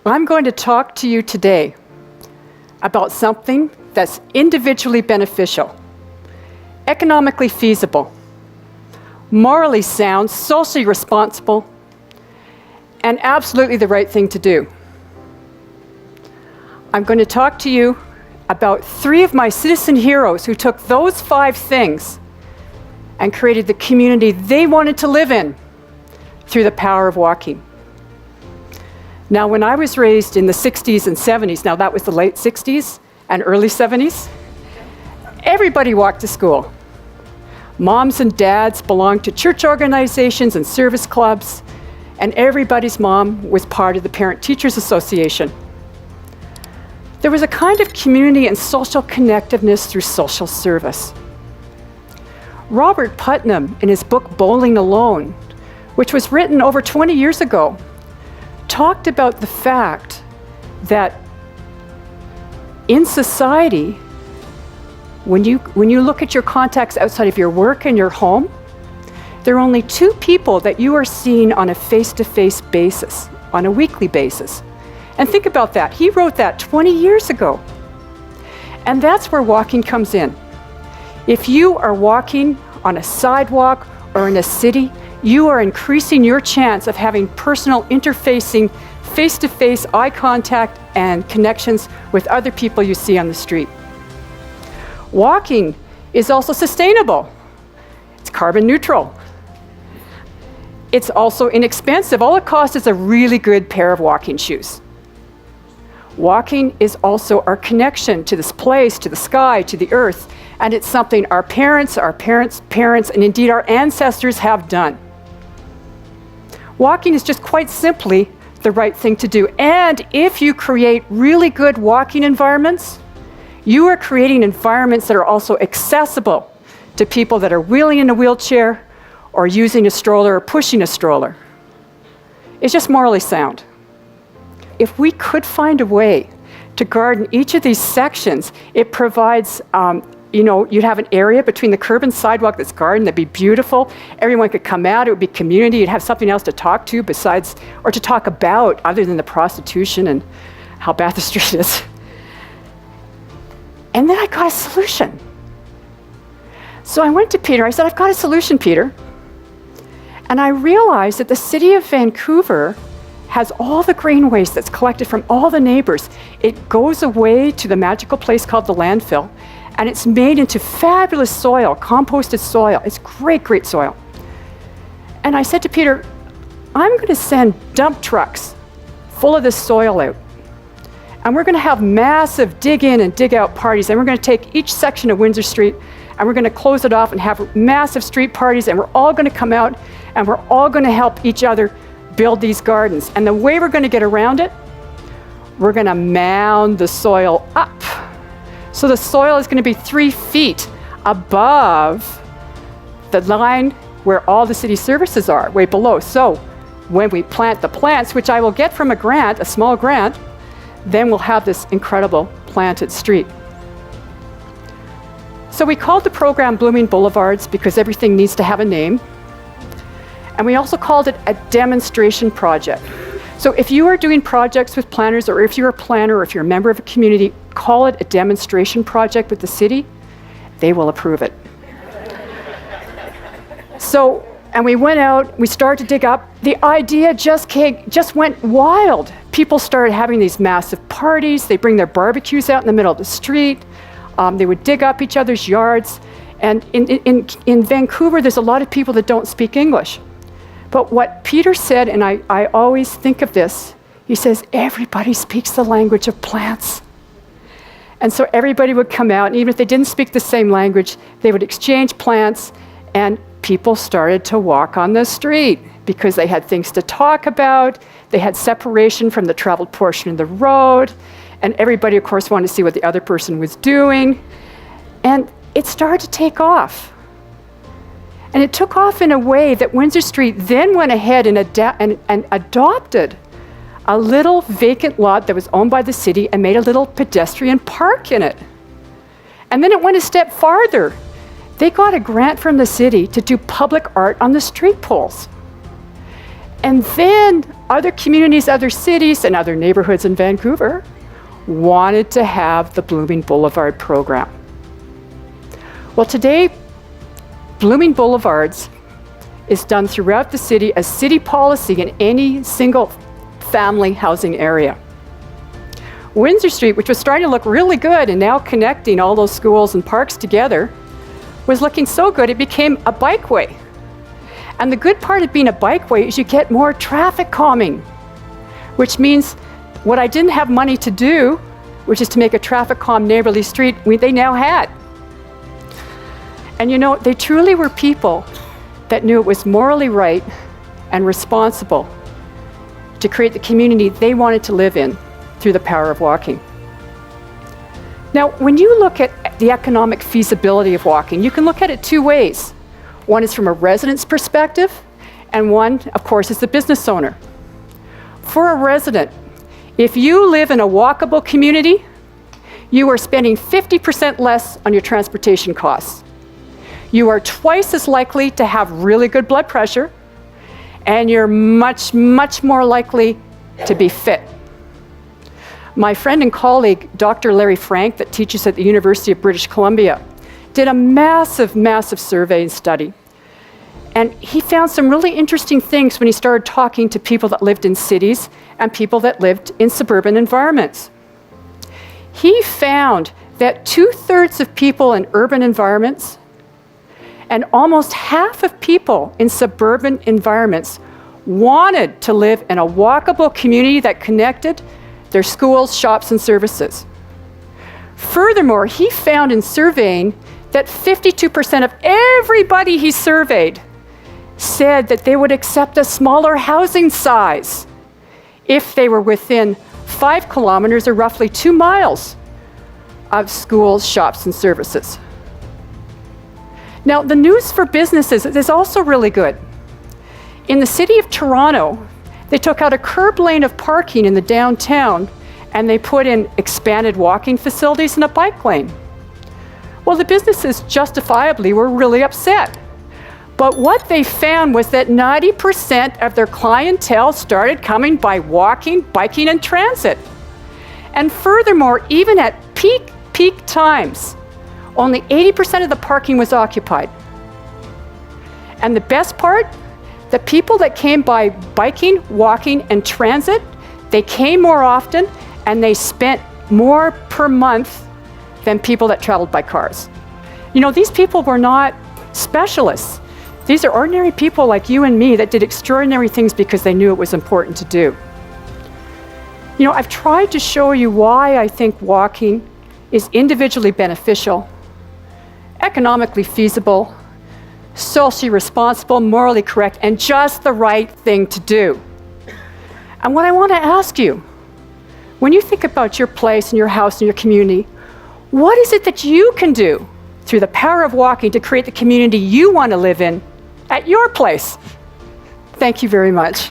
I'm going to talk to you today about something that's individually beneficial, economically feasible, morally sound, socially responsible, and absolutely the right thing to do. I'm going to talk to you about 3 of my citizen heroes who took those 5 things and created the community they wanted to live in through the power of walking. Now, when I was raised in the 60s and 70s, now that was the late 60s and early 70s, everybody walked to school. Moms and dads belonged to church organizations and service clubs, and everybody's mom was part of the Parent Teachers Association. There was a kind of community and social connectiveness through social service. Robert Putnam, in his book Bowling Alone, which was written over 20 years ago, talked about the fact that in society, when you look at your contacts outside of your work and your home, there are only 2 people that you are seeing on a face-to-face basis, on a weekly basis. And think about that. He wrote that 20 years ago. And that's where walking comes in. If you are walking on a sidewalk or in a city, you are increasing your chance of having personal interfacing, face-to-face eye contact and connections with other people you see on the street. Walking is also sustainable. It's carbon neutral. It's also inexpensive. All it costs is a really good pair of walking shoes. Walking is also our connection to this place, to the sky, to the earth, and it's something our parents, and indeed our ancestors have done. Walking is just quite simply the right thing to do. And if you create really good walking environments, you are creating environments that are also accessible to people that are wheeling in a wheelchair or using a stroller or pushing a stroller. It's just morally sound. If we could find a way to garden each of these sections, it provides you'd have an area between the curb and sidewalk that's garden that'd be beautiful. Everyone could come out, it would be community, you'd have something else to talk to besides, or to talk about other than the prostitution and how bad the street is. And then I got a solution. So I went to Peter, I said, I've got a solution, Peter. And I realized that the city of Vancouver has all the green waste that's collected from all the neighbors. It goes away to the magical place called the landfill, and it's made into fabulous soil, composted soil. It's great, great soil. And I said to Peter, I'm going to send dump trucks full of this soil out. And we're going to have massive dig in and dig out parties. And we're going to take each section of Windsor Street and we're going to close it off and have massive street parties. And we're all going to come out and we're all going to help each other build these gardens. And the way we're going to get around it, we're going to mound the soil up. So the soil is going to be 3 feet above the line where all the city services are, way below. So when we plant the plants, which I will get from a grant, a small grant, then we'll have this incredible planted street. So we called the program Blooming Boulevards because everything needs to have a name. And we also called it a demonstration project. So if you are doing projects with planners, or if you're a planner, or if you're a member of a community, call it a demonstration project with the city, they will approve it. So, and we went out, we started to dig up. The idea just went wild. People started having these massive parties. They bring their barbecues out in the middle of the street. They would dig up each other's yards. And in Vancouver, there's a lot of people that don't speak English. But what Peter said, and I always think of this, he says, everybody speaks the language of plants. And so everybody would come out, and even if they didn't speak the same language, they would exchange plants, and people started to walk on the street because they had things to talk about. They had separation from the traveled portion of the road, and everybody, of course, wanted to see what the other person was doing. And it started to take off. And it took off in a way that Windsor Street then went ahead and adopted a little vacant lot that was owned by the city and made a little pedestrian park in it. And then it went a step farther. They got a grant from the city to do public art on the street poles. And then Other communities, other cities, and other neighborhoods in Vancouver wanted to have the Blooming Boulevard program. Well, today, Blooming Boulevards is done throughout the city as city policy in any single family housing area. Windsor Street, which was starting to look really good and now connecting all those schools and parks together, was looking so good it became a bikeway. And the good part of being a bikeway is you get more traffic calming, which means what I didn't have money to do, which is to make a traffic calm neighborly street, they now had. And you know, they truly were people that knew it was morally right and responsible to create the community they wanted to live in through the power of walking. Now, when you look at the economic feasibility of walking, you can look at it two ways. One is from a resident's perspective, and one, of course, is the business owner. For a resident, if you live in a walkable community, you are spending 50% less on your transportation costs. You are twice as likely to have really good blood pressure, and you're much, much more likely to be fit. My friend and colleague, Dr. Larry Frank, that teaches at the University of British Columbia, did a massive, massive survey and study. And he found some really interesting things when he started talking to people that lived in cities and people that lived in suburban environments. He found that 2/3 of people in urban environments and almost half of people in suburban environments wanted to live in a walkable community that connected their schools, shops, and services. Furthermore, he found in surveying that 52% of everybody he surveyed said that they would accept a smaller housing size if they were within 5 kilometers or roughly 2 miles of schools, shops, and services. Now, the news for businesses is also really good. In the city of Toronto, they took out a curb lane of parking in the downtown and they put in expanded walking facilities and a bike lane. Well, the businesses justifiably were really upset. But what they found was that 90% of their clientele started coming by walking, biking, and transit. And furthermore, even at peak times, only 80% of the parking was occupied. And the best part, the people that came by biking, walking, and transit, they came more often and they spent more per month than people that traveled by cars. You know, these people were not specialists. These are ordinary people like you and me that did extraordinary things because they knew it was important to do. You know, I've tried to show you why I think walking is individually beneficial, economically feasible, socially responsible, morally correct, and just the right thing to do. And what I want to ask you, when you think about your place and your house and your community, what is it that you can do through the power of walking to create the community you want to live in at your place? Thank you very much.